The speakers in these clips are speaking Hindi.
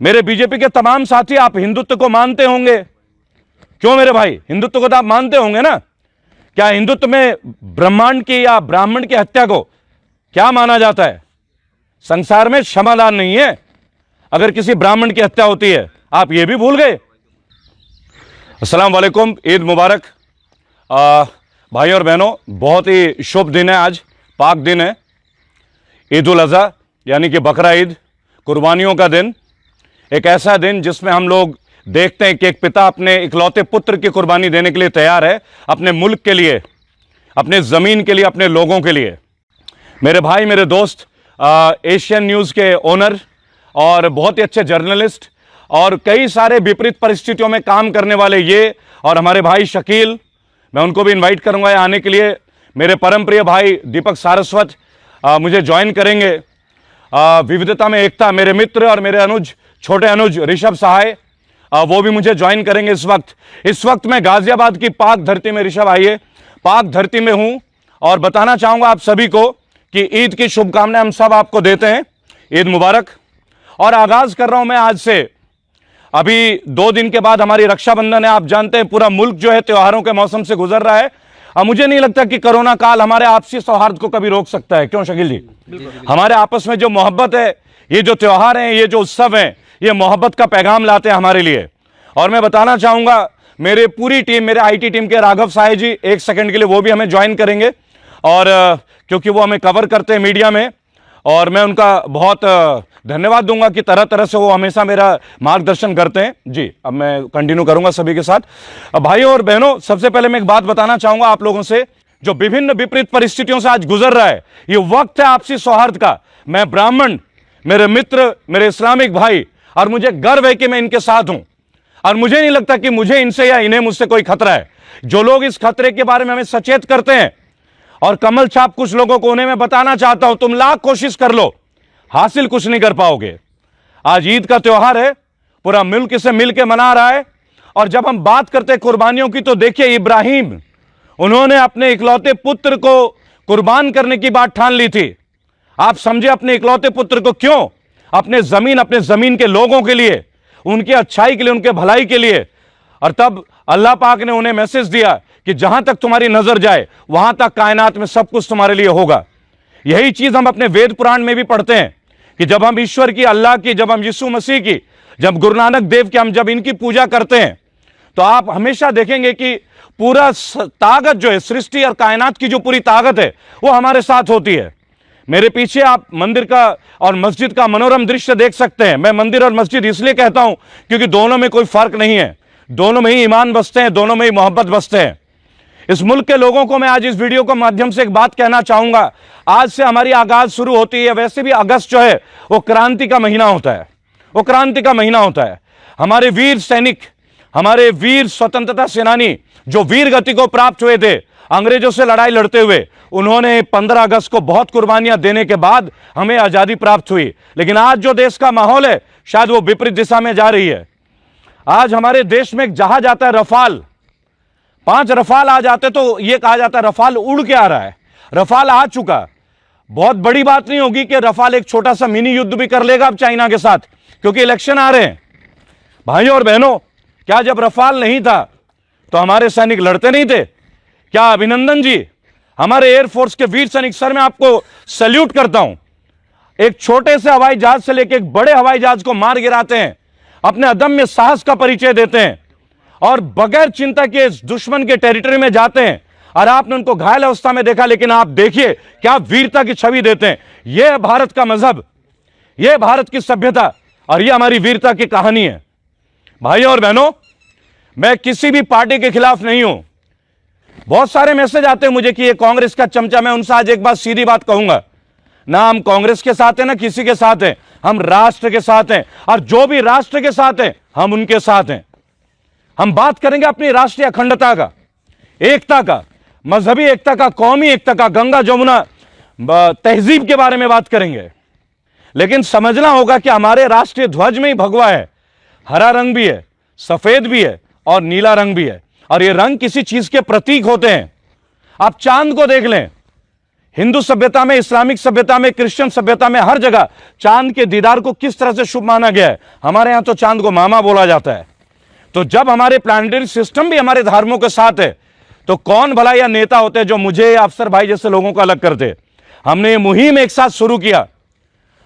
मेरे बीजेपी के तमाम साथी, आप हिंदुत्व को मानते होंगे। क्यों मेरे भाई, हिंदुत्व को तो आप मानते होंगे ना। क्या हिंदुत्व में ब्रह्मांड की या ब्राह्मण की हत्या को क्या माना जाता है? संसार में क्षमादान नहीं है अगर किसी ब्राह्मण की हत्या होती है। आप ये भी भूल गए। अस्सलाम वालेकुम, ईद मुबारक। भाई और बहनों, बहुत ही शुभ दिन है आज, पाक दिन है। ईद उल अज़हा यानी कि बकरा ईद, कुर्बानियों का दिन। एक ऐसा दिन जिसमें हम लोग देखते हैं कि एक पिता अपने इकलौते पुत्र की कुर्बानी देने के लिए तैयार है, अपने मुल्क के लिए, अपने ज़मीन के लिए, अपने लोगों के लिए। मेरे भाई, मेरे दोस्त, एशियन न्यूज़ के ओनर और बहुत ही अच्छे जर्नलिस्ट और कई सारे विपरीत परिस्थितियों में काम करने वाले ये और हमारे भाई शकील, मैं उनको भी इनवाइट करूंगा आने के लिए। मेरे परम प्रिय भाई दीपक सारस्वत मुझे ज्वाइन करेंगे। विविधता में एकता, मेरे मित्र और मेरे अनुज, छोटे अनुज ऋषभ सहाय, वो भी मुझे ज्वाइन करेंगे। इस वक्त मैं गाजियाबाद की पाक धरती में, ऋषभ आइए, पाक धरती में हूं और बताना चाहूंगा आप सभी को कि ईद की शुभकामनाएं हम सब आपको देते हैं। ईद मुबारक। और आगाज कर रहा हूं मैं आज से। अभी 2 दिन के बाद हमारी रक्षाबंधन है। आप जानते हैं पूरा मुल्क जो है त्योहारों के मौसम से गुजर रहा है। अब मुझे नहीं लगता कि कोरोना काल हमारे आपसी सौहार्द को कभी रोक सकता है। क्यों शकील जी? हमारे आपस में जो मोहब्बत है, ये जो त्योहार हैं, ये जो उत्सव हैं, ये मोहब्बत का पैगाम लाते हैं हमारे लिए। और मैं बताना चाहूंगा, मेरे पूरी टीम, मेरे आईटी टीम के राघव साहे जी एक सेकंड के लिए वो भी हमें ज्वाइन करेंगे, और क्योंकि वो हमें कवर करते हैं मीडिया में, और मैं उनका बहुत धन्यवाद दूंगा कि तरह तरह से वो हमेशा मेरा मार्गदर्शन करते हैं। जी, अब मैं कंटिन्यू करूंगा सभी के साथ। भाइयों और बहनों, सबसे पहले मैं एक बात बताना चाहूंगा आप लोगों से, जो विभिन्न विपरीत परिस्थितियों से आज गुजर रहा है, ये वक्त है आपसी सौहार्द का। मैं ब्राह्मण, मेरे मित्र, मेरे इस्लामिक भाई, और मुझे गर्व है कि मैं इनके साथ हूं, और मुझे नहीं लगता कि मुझे इनसे या इन्हें मुझसे कोई खतरा है। जो लोग इस खतरे के बारे में हमें सचेत करते हैं, और कमल छाप कुछ लोगों को, उन्हें मैं बताना चाहता हूं, तुम लाख कोशिश कर लो, हासिल कुछ नहीं कर पाओगे। आज ईद का त्योहार है, पूरा मुल्क इसे मिलकर मना रहा है। और जब हम बात करते हैं कुर्बानियों की, तो देखिए इब्राहिम, उन्होंने अपने इकलौते पुत्र को कुर्बान करने की बात ठान ली थी। आप समझे, अपने इकलौते पुत्र को। क्यों? अपने जमीन के लोगों के लिए, उनकी अच्छाई के लिए, उनके भलाई के लिए। और तब अल्लाह पाक ने उन्हें मैसेज दिया कि जहां तक तुम्हारी नजर जाए वहां तक कायनात में सब कुछ तुम्हारे लिए होगा। यही चीज हम अपने वेद पुराण में भी पढ़ते हैं कि जब हम ईश्वर की, अल्लाह की, जब हम यीशु मसीह की, जब गुरु नानक देव की, हम जब इनकी पूजा करते हैं, तो आप हमेशा देखेंगे कि पूरा ताकत जो है, सृष्टि और कायनात की जो पूरी ताकत है, वो हमारे साथ होती है। मेरे पीछे आप मंदिर का और मस्जिद का मनोरम दृश्य देख सकते हैं। मैं मंदिर और मस्जिद इसलिए कहता हूं क्योंकि दोनों में कोई फर्क नहीं है, दोनों में ही ईमान बसते हैं, दोनों में ही मोहब्बत बसते हैं। इस मुल्क के लोगों को मैं आज इस वीडियो के माध्यम से एक बात कहना चाहूंगा। आज से हमारी आगाज शुरू होती है। वैसे भी अगस्त जो है वो क्रांति का महीना होता है, वो क्रांति का महीना होता है। हमारे वीर सैनिक, हमारे वीर स्वतंत्रता सेनानी जो वीर गति को प्राप्त हुए थे अंग्रेजों से लड़ाई लड़ते हुए, उन्होंने 15 अगस्त को बहुत कुर्बानियां देने के बाद हमें आजादी प्राप्त हुई। लेकिन आज जो देश का माहौल है, शायद वो विपरीत दिशा में जा रही है। आज हमारे देश में एक जहाज आता है रफाल, 5 रफाल आ जाते तो ये कहा जाता है रफाल उड़ के आ रहा है। रफाल आ चुका। बहुत बड़ी बात नहीं होगी कि रफाल एक छोटा सा मिनी युद्ध भी कर लेगा अब चाइना के साथ, क्योंकि इलेक्शन आ रहे हैं। भाइयों और बहनों, क्या जब रफाल नहीं था तो हमारे सैनिक लड़ते नहीं थे? क्या अभिनंदन जी, हमारे एयरफोर्स के वीर सैनिक, सर मैं आपको सैल्यूट करता हूं। एक छोटे से हवाई जहाज से लेकर एक बड़े हवाई जहाज को मार गिराते हैं, अपने अदम्य साहस का परिचय देते हैं, और बगैर चिंता के दुश्मन के टेरिटरी में जाते हैं। और आपने उनको घायल अवस्था में देखा, लेकिन आप देखिए क्या वीरता की छवि देते हैं। यह भारत का मजहब, यह भारत की सभ्यता, और यह हमारी वीरता की कहानी है। भाइयों और बहनों, मैं किसी भी पार्टी के खिलाफ नहीं हूं। बहुत सारे मैसेज आते हैं मुझे कि ये कांग्रेस का चमचा। मैं उनसे आज एक बात, सीधी बात कहूंगा, ना हम कांग्रेस के साथ हैं ना किसी के साथ हैं, हम राष्ट्र के साथ हैं, और जो भी राष्ट्र के साथ हैं हम उनके साथ हैं। हम बात करेंगे अपनी राष्ट्रीय अखंडता का, एकता का, मजहबी एकता का, कौमी एकता का, गंगा जमुना तहजीब के बारे में बात करेंगे। लेकिन समझना होगा कि हमारे राष्ट्रीय ध्वज में ही भगवा है, हरा रंग भी है, सफेद भी है और नीला रंग भी है। और ये रंग किसी चीज के प्रतीक होते हैं। आप चांद को देख लें, हिंदू सभ्यता में, इस्लामिक सभ्यता में, क्रिश्चियन सभ्यता में, हर जगह चांद के दीदार को किस तरह से शुभ माना गया है। हमारे यहां तो चांद को मामा बोला जाता है। तो जब हमारे प्लानिटरी सिस्टम भी हमारे धर्मों के साथ है, तो कौन भला या नेता होते जो मुझे या अफसर भाई जैसे लोगों को अलग करते। हमने ये मुहिम एक साथ शुरू किया।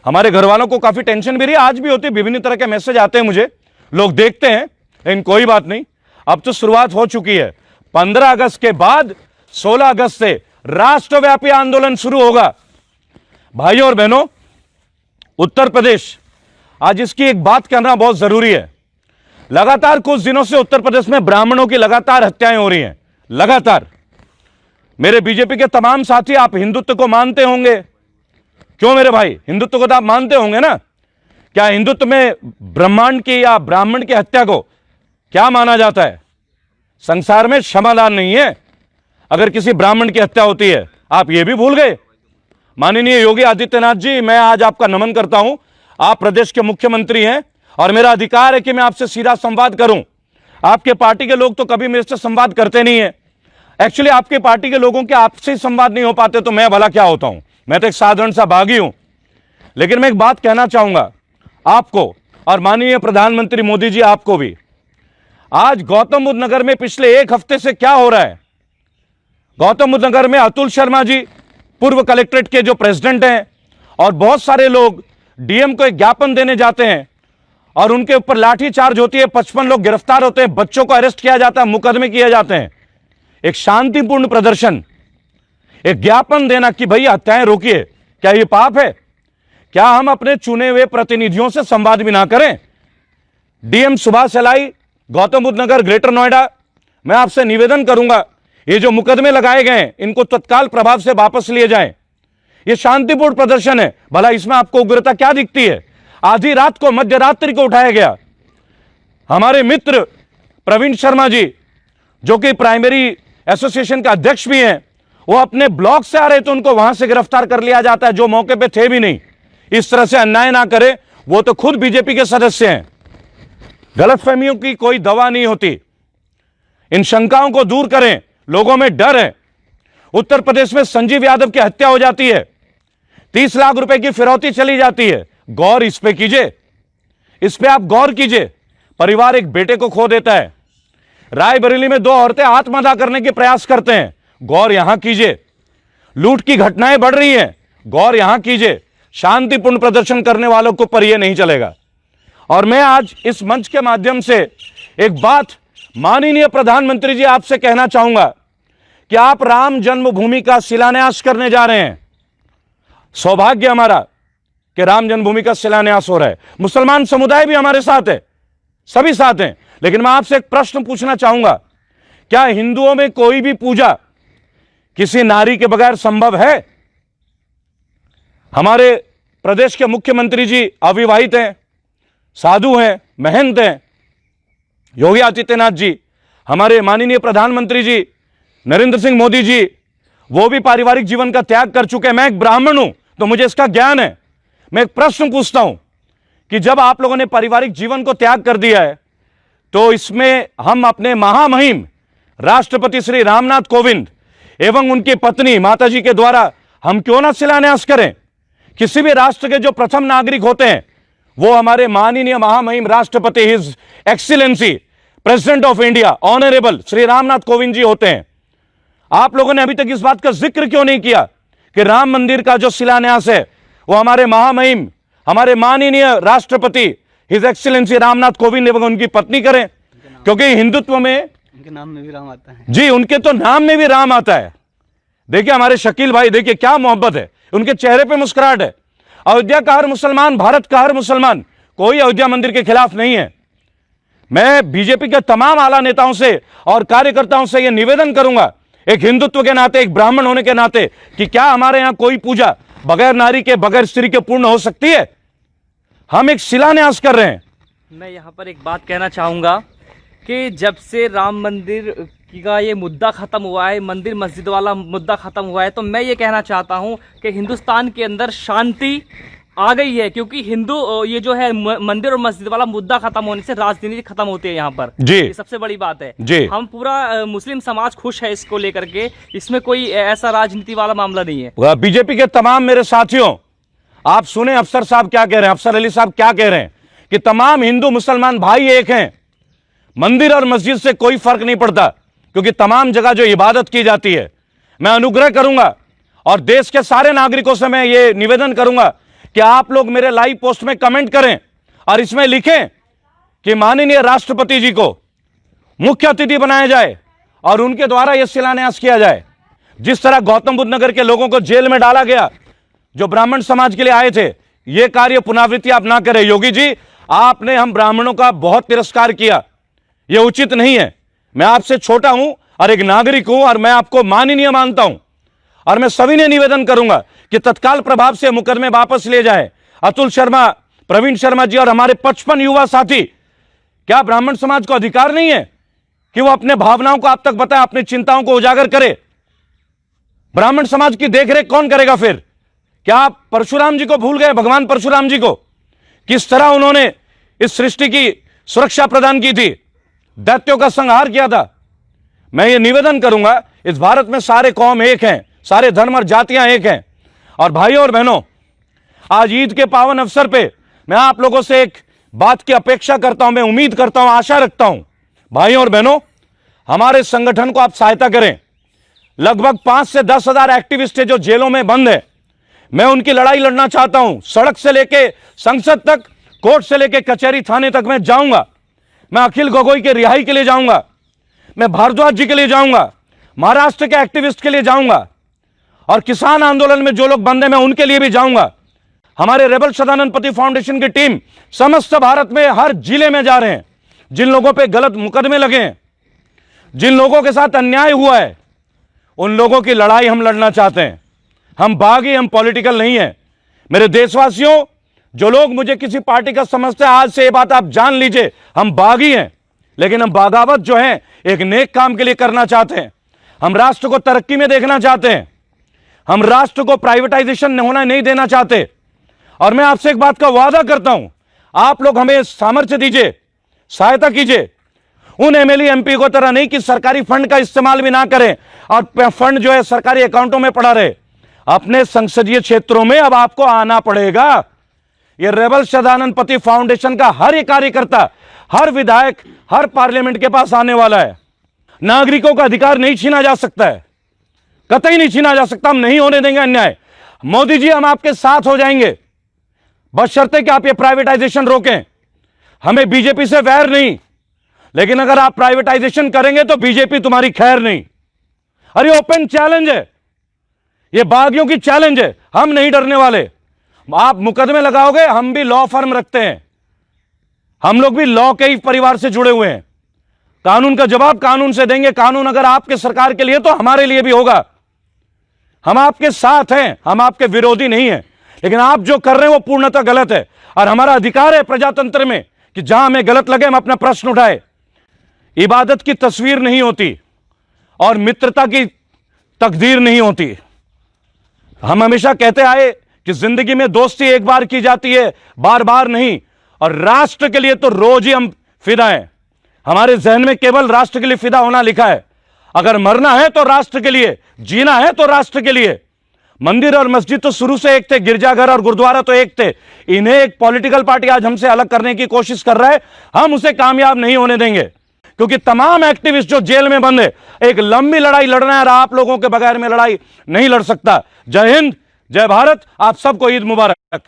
हमारे घर वालों को काफी टेंशन भी रही, आज भी होती, विभिन्न तरह के मैसेज आते हैं मुझे, लोग देखते हैं, लेकिन कोई बात नहीं, अब तो शुरुआत हो चुकी है। 15 अगस्त के बाद 16 अगस्त से राष्ट्रव्यापी आंदोलन शुरू होगा। भाइयों और बहनों, उत्तर प्रदेश, आज इसकी एक बात कहना बहुत जरूरी है। लगातार कुछ दिनों से उत्तर प्रदेश में ब्राह्मणों की लगातार हत्याएं हो रही हैं, लगातार। मेरे बीजेपी के तमाम साथी, आप हिंदुत्व को मानते होंगे, क्यों मेरे भाई, हिंदुत्व को तो आप मानते होंगे ना। क्या हिंदुत्व में ब्रह्मांड की या ब्राह्मण की हत्या को क्या माना जाता है? संसार में क्षमादान नहीं है अगर किसी ब्राह्मण की हत्या होती है। आप ये भी भूल गए। माननीय योगी आदित्यनाथ जी, मैं आज आपका नमन करता हूं। आप प्रदेश के मुख्यमंत्री हैं और मेरा अधिकार है कि मैं आपसे सीधा संवाद करूं। आपके पार्टी के लोग तो कभी मेरे से संवाद करते नहीं है। एक्चुअली आपके पार्टी के लोगों के आपसे ही संवाद नहीं हो पाते तो मैं भला क्या होता हूं? मैं तो एक साधारण सा बागी हूं। लेकिन मैं एक बात कहना चाहूंगा आपको और माननीय प्रधानमंत्री मोदी जी, आपको भी। आज गौतम बुद्ध नगर में पिछले एक हफ्ते से क्या हो रहा है? गौतम बुद्ध नगर में अतुल शर्मा जी, पूर्व कलेक्ट्रेट के जो प्रेसिडेंट हैं, और बहुत सारे लोग डीएम को एक ज्ञापन देने जाते हैं और उनके ऊपर लाठीचार्ज होती है, 55 लोग गिरफ्तार होते हैं, बच्चों को अरेस्ट किया जाता है, मुकदमे किए जाते हैं। एक शांतिपूर्ण प्रदर्शन, एक ज्ञापन देना कि भई हत्याएं रोकिए, क्या यह पाप है? क्या हम अपने चुने हुए प्रतिनिधियों से संवाद भी ना करें? डीएम सुभाष एलाई, गौतम बुद्ध नगर, ग्रेटर नोएडा, मैं आपसे निवेदन करूंगा, ये जो मुकदमे लगाए गए हैं इनको तत्काल प्रभाव से वापस लिए जाएं। ये शांतिपूर्ण प्रदर्शन है, भला इसमें आपको उग्रता क्या दिखती है? आधी रात को, मध्य रात्रि को उठाया गया। हमारे मित्र प्रवीण शर्मा जी, जो कि प्राइमरी एसोसिएशन का अध्यक्ष भी हैं, वो अपने ब्लॉक से आ रहे थे, उनको वहां से गिरफ्तार कर लिया जाता है, जो मौके पे थे भी नहीं। इस तरह से अन्याय ना करें, वो तो खुद बीजेपी के सदस्य हैं। गलतफहमियों की कोई दवा नहीं होती। इन शंकाओं को दूर करें, लोगों में डर है। उत्तर प्रदेश में संजीव यादव की हत्या हो जाती है, 30 लाख रुपए की फिरौती चली जाती है। गौर इस पे कीजिए, इस पे आप गौर कीजिए। परिवार एक बेटे को खो देता है। रायबरेली में 2 औरतें आत्महत्या करने के प्रयास करते हैं, गौर यहां कीजिए। लूट की घटनाएं बढ़ रही हैं, गौर यहां कीजिए। शांतिपूर्ण प्रदर्शन करने वालों को पर यह नहीं चलेगा। और मैं आज इस मंच के माध्यम से एक बात माननीय प्रधानमंत्री जी आपसे कहना चाहूंगा कि आप राम जन्मभूमि का शिलान्यास करने जा रहे हैं। सौभाग्य हमारा कि राम जन्मभूमि का शिलान्यास हो रहा है। मुसलमान समुदाय भी हमारे साथ है, सभी साथ हैं। लेकिन मैं आपसे एक प्रश्न पूछना चाहूंगा, क्या हिंदुओं में कोई भी पूजा किसी नारी के बगैर संभव है? हमारे प्रदेश के मुख्यमंत्री जी अविवाहित हैं, साधु हैं, महंत हैं। योगी आदित्यनाथ जी, हमारे माननीय प्रधानमंत्री जी नरेंद्र सिंह मोदी जी, वो भी पारिवारिक जीवन का त्याग कर चुके हैं। मैं एक ब्राह्मण हूं तो मुझे इसका ज्ञान है। मैं एक प्रश्न पूछता हूं कि जब आप लोगों ने पारिवारिक जीवन को त्याग कर दिया है, तो इसमें हम अपने महामहिम राष्ट्रपति श्री रामनाथ कोविंद एवं उनकी पत्नी माताजी के द्वारा हम क्यों ना शिलान्यास करें? किसी भी राष्ट्र के जो प्रथम नागरिक होते हैं वो हमारे माननीय महामहिम राष्ट्रपति his excellency president of India honourable Shri Ramnath Kovind ji होते हैं। आप लोगों ने अभी तक इस बात का जिक्र क्यों नहीं किया कि राम मंदिर का जो शिलान्यास है वो हमारे महामहिम, हमारे माननीय राष्ट्रपति हिज एक्सीलेंसी रामनाथ कोविंद एवं उनकी पत्नी करें? क्योंकि हिंदुत्व में उनके नाम में भी राम आता है जी, उनके तो नाम में भी राम आता है। देखिए हमारे शकील भाई, देखिए क्या मोहब्बत है, उनके चेहरे पे मुस्कुराहट है। अयोध्या का हर मुसलमान, भारत का हर मुसलमान कोई अयोध्या मंदिर के खिलाफ नहीं है। मैं बीजेपी के तमाम आला नेताओं से और कार्यकर्ताओं से यह निवेदन करूंगा, एक हिंदुत्व के नाते, एक ब्राह्मण होने के नाते, कि क्या हमारे यहां कोई पूजा बगैर नारी के, बगैर स्त्री के पूर्ण हो सकती है? हम एक शिलान्यास कर रहे हैं। मैं यहाँ पर एक बात कहना चाहूँगा कि जब से राम मंदिर का ये मुद्दा ख़त्म हुआ है, मंदिर मस्जिद वाला मुद्दा ख़त्म हुआ है, तो मैं ये कहना चाहता हूँ कि हिंदुस्तान के अंदर शांति आ गई है, क्योंकि हिंदू ये जो है मंदिर और मस्जिद वाला मुद्दा खत्म होने से राजनीति खत्म होती है यहाँ पर जी। ये सबसे बड़ी बात है जी। हम पूरा मुस्लिम समाज खुश है इसको लेकर के, इसमें कोई ऐसा राजनीति वाला मामला नहीं है। बीजेपी के तमाम मेरे साथियों, आप सुने अफसर साहब क्या कह रहे हैं, अफसर अली साहब क्या कह रहे हैं कि तमाम हिंदू मुसलमान भाई एक हैं, मंदिर और मस्जिद से कोई फर्क नहीं पड़ता, क्योंकि तमाम जगह जो इबादत की जाती है। मैं अनुग्रह करूंगा और देश के सारे नागरिकों से मैं ये निवेदन करूंगा कि आप लोग मेरे लाइव पोस्ट में कमेंट करें और इसमें लिखें कि माननीय राष्ट्रपति जी को मुख्य अतिथि बनाया जाए और उनके द्वारा यह शिलान्यास किया जाए। जिस तरह गौतम बुद्ध नगर के लोगों को जेल में डाला गया जो ब्राह्मण समाज के लिए आए थे, यह कार्य पुनरावृत्ति आप ना करें। योगी जी, आपने हम ब्राह्मणों का बहुत तिरस्कार किया, यह उचित नहीं है। मैं आपसे छोटा हूं और एक नागरिक हूं और मैं आपको माननीय मानता हूं और मैं सभी ने निवेदन करूंगा कि तत्काल प्रभाव से मुकदमे वापस ले जाए। अतुल शर्मा, प्रवीण शर्मा जी और हमारे 55 युवा साथी, क्या ब्राह्मण समाज को अधिकार नहीं है कि वो अपने भावनाओं को आप तक बताए, अपनी चिंताओं को उजागर करे? ब्राह्मण समाज की देखरेख कौन करेगा फिर? क्या आप परशुराम जी को भूल गए? भगवान परशुराम जी को किस तरह उन्होंने इस सृष्टि की सुरक्षा प्रदान की थी, दैत्यों का संहार किया था। मैं ये निवेदन करूंगा, इस भारत में सारे कौम एक हैं, सारे धर्म और जातियां एक हैं। और भाइयों और बहनों, आज ईद के पावन अवसर पे मैं आप लोगों से एक बात की अपेक्षा करता हूं, मैं उम्मीद करता हूं, आशा रखता हूं। भाइयों और बहनों, हमारे संगठन को आप सहायता करें। लगभग 5 से 10 हजार एक्टिविस्ट है जो जेलों में बंद है। मैं उनकी लड़ाई लड़ना चाहता हूं। सड़क से लेके संसद तक, कोर्ट से लेके कचहरी थाने तक मैं जाऊंगा। मैं अखिल गोगोई के रिहाई के लिए जाऊंगा, मैं भारद्वाज जी के लिए जाऊंगा, महाराष्ट्र के एक्टिविस्ट के लिए जाऊंगा और किसान आंदोलन में जो लोग बंद हैं मैं उनके लिए भी जाऊंगा। हमारे रेबल सदानंद पति फाउंडेशन की टीम समस्त भारत में हर जिले में जा रहे हैं। जिन लोगों पे गलत मुकदमे लगे हैं, जिन लोगों के साथ अन्याय हुआ है, उन लोगों की लड़ाई हम लड़ना चाहते हैं। हम बागी, हम पॉलिटिकल नहीं है। मेरे देशवासियों, जो लोग मुझे किसी पार्टी का समझते हैं, आज से ये बात आप जान लीजिए, हम बागी हैं, लेकिन हम बगावत जो है एक नेक काम के लिए करना चाहते हैं। हम राष्ट्र को तरक्की में देखना चाहते हैं। हम राष्ट्र को प्राइवेटाइजेशन होना नहीं देना चाहते। और मैं आपसे एक बात का वादा करता हूं, आप लोग हमें सामर्थ्य दीजिए, सहायता कीजिए। उन एमएलए एमपी को तरह नहीं कि सरकारी फंड का इस्तेमाल भी ना करें और फंड जो है सरकारी अकाउंटों में पड़ा रहे। अपने संसदीय क्षेत्रों में अब आपको आना पड़ेगा। यह रेबल सदानंद पति फाउंडेशन का हर एक कार्यकर्ता, हर विधायक, हर पार्लियामेंट के पास आने वाला है। नागरिकों का अधिकार नहीं छीना जा सकता है, कतई नहीं छीना जा सकता। हम नहीं होने देंगे अन्याय। मोदी जी, हम आपके साथ हो जाएंगे, बशर्ते कि आप ये प्राइवेटाइजेशन रोकें। हमें बीजेपी से वैर नहीं, लेकिन अगर आप प्राइवेटाइजेशन करेंगे तो बीजेपी तुम्हारी खैर नहीं। अरे ओपन चैलेंज है, ये बागियों की चैलेंज है। हम नहीं डरने वाले। आप मुकदमे लगाओगे, हम भी लॉ फर्म रखते हैं। हम लोग भी लॉ के ही परिवार से जुड़े हुए हैं। कानून का जवाब कानून से देंगे। कानून अगर आपके सरकार के लिए तो हमारे लिए भी होगा। हम आपके साथ हैं, हम आपके विरोधी नहीं हैं, लेकिन आप जो कर रहे हैं वो पूर्णतः गलत है। और हमारा अधिकार है प्रजातंत्र में कि जहां हमें गलत लगे हम अपना प्रश्न उठाए। इबादत की तस्वीर नहीं होती और मित्रता की तकदीर नहीं होती। हम हमेशा कहते आए कि जिंदगी में दोस्ती एक बार की जाती है, बार बार नहीं। और राष्ट्र के लिए तो रोज ही हम फिदा हैं। हमारे जहन में केवल राष्ट्र के लिए फिदा होना लिखा है। अगर मरना है तो राष्ट्र के लिए, जीना है तो राष्ट्र के लिए। मंदिर और मस्जिद तो शुरू से एक थे, गिरजाघर और गुरुद्वारा तो एक थे। इन्हें एक पॉलिटिकल पार्टी आज हमसे अलग करने की कोशिश कर रहा है। हम उसे कामयाब नहीं होने देंगे, क्योंकि तमाम एक्टिविस्ट जो जेल में बंद है, एक लंबी लड़ाई लड़ना है और आप लोगों के बगैर में लड़ाई नहीं लड़ सकता। जय हिंद, जय भारत। आप सबको ईद मुबारक।